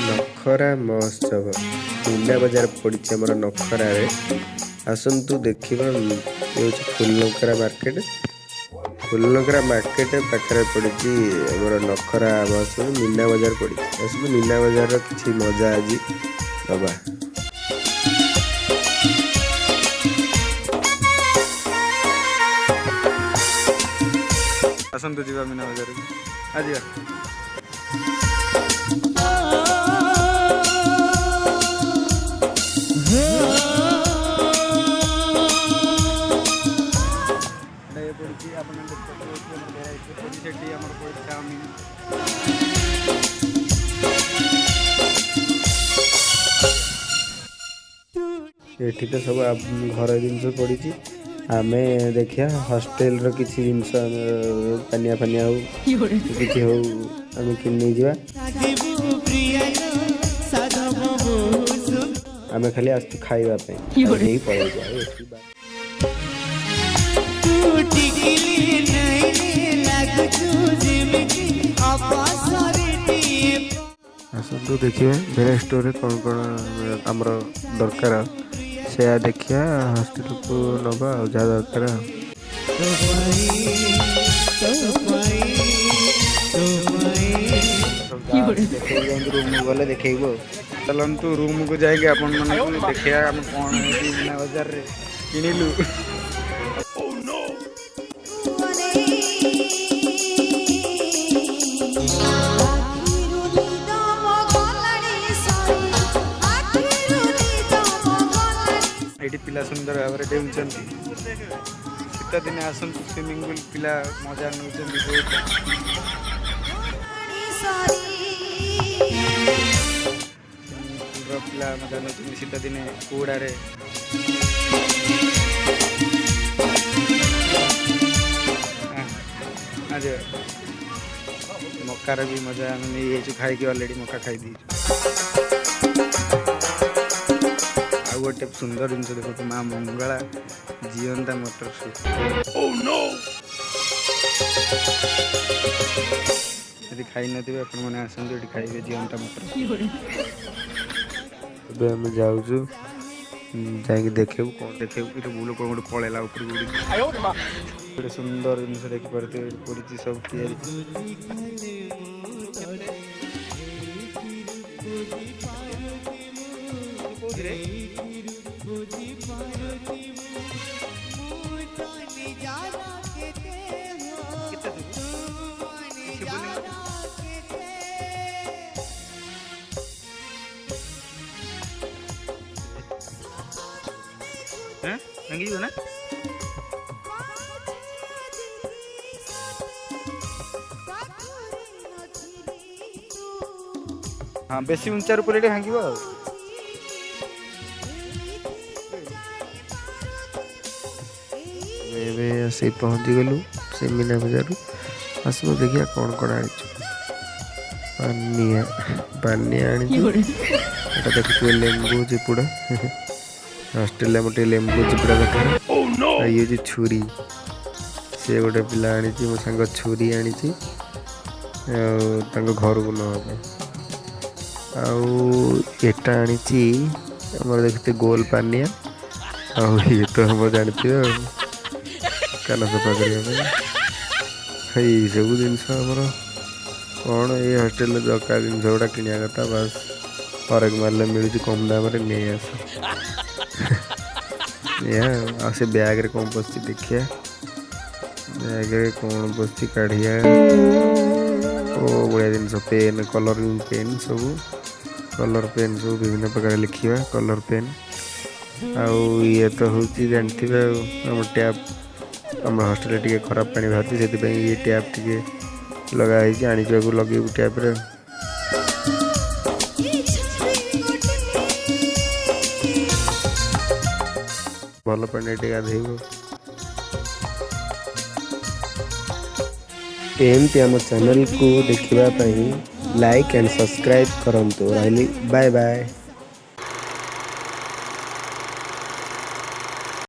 नखरा महोत्सव मीना बजार पड़ी आम नखर आसतु देखा ये फुलनकरा मार्केट फुलनकरा मार्केट पाखे पड़ी नखरा महोत्सव मीना बजार पड़ी आसतु मीना बजार किसी मजा आज दबा। आसतु जी मीना बजार आज एठी तो सब घर जिनस पड़ी आम देखिया हॉस्टेल रो किसी जिनस पानिया फानिया हो किसी हो आम कि जा आम खाली आसतु खाइबापी पड़े आसतु देखिए भेरा स्टोर कौन कौन आमर दरकार से देखिया हॉस्टेल को नवा जहाँ दरकार रूम गले देखो चलतु रूम को जाएगी आपण मन देखिया हम कौन मीना बजार रे किनिलु। ये पिला सुंदर भाव में डेउंट शीत दिन आसतु स्विमिंग पूल पिला मजा नौ पिला मजा नौ शीत दिन कूड़े आज मकार भी मजा नहीं खाई अलरेडी मका खाई दी गोटे सुंदर जिन देखो माँ मंगला जीवंता मटर सूप यदि खाई नथिबे आपण माने आसंतु एठी खाइबे जीवंता मटर अब आम जाऊँ जाकि देखे कौन देखे कि बुल कौन गोटे पड़ेला ऊपर गोटे सुंदर जिन देखिपे पड़ी सब ना हाँ बेसी उंचा रूप भांग से पहुँची गलु से मीना बजार आस देखिए कौन कौन आ पानिया पानिया देखिए लेंबू चिपुड़ा हॉस्टेल मोटे लेंबू चिपुड़ा दरकार ये छुरी से गोटे पिला आनी मो सांग छुरी आनी घर को नवा आटा आनी देखते गोल पानिया ये तो हम जानते कान सफा करने सब जिनस कौन ये हॉस्टेल दरकार जिन गुड़ा किणा कथा बस फरक मारे मिलूँ कम दाम नहीं आस या से बैग रे कौन पसी देखिए बैग रे कौन पसी काढ़िया ओ बढ़िया जिन पेन कलरिंग पेन सब कलर पेन सब विभिन्न प्रकार लिखा कलर पेन आउ ये तो हूँ जानते आम टैप आम हॉस्टेल टे खराब पानी बाहर से ये टैप टे लगाई आनी लगे टैप रे भल पानी टे गाधेब एमती आम चैनल को देखा लाइक एंड सब्सक्राइब करंतु। Bye bye.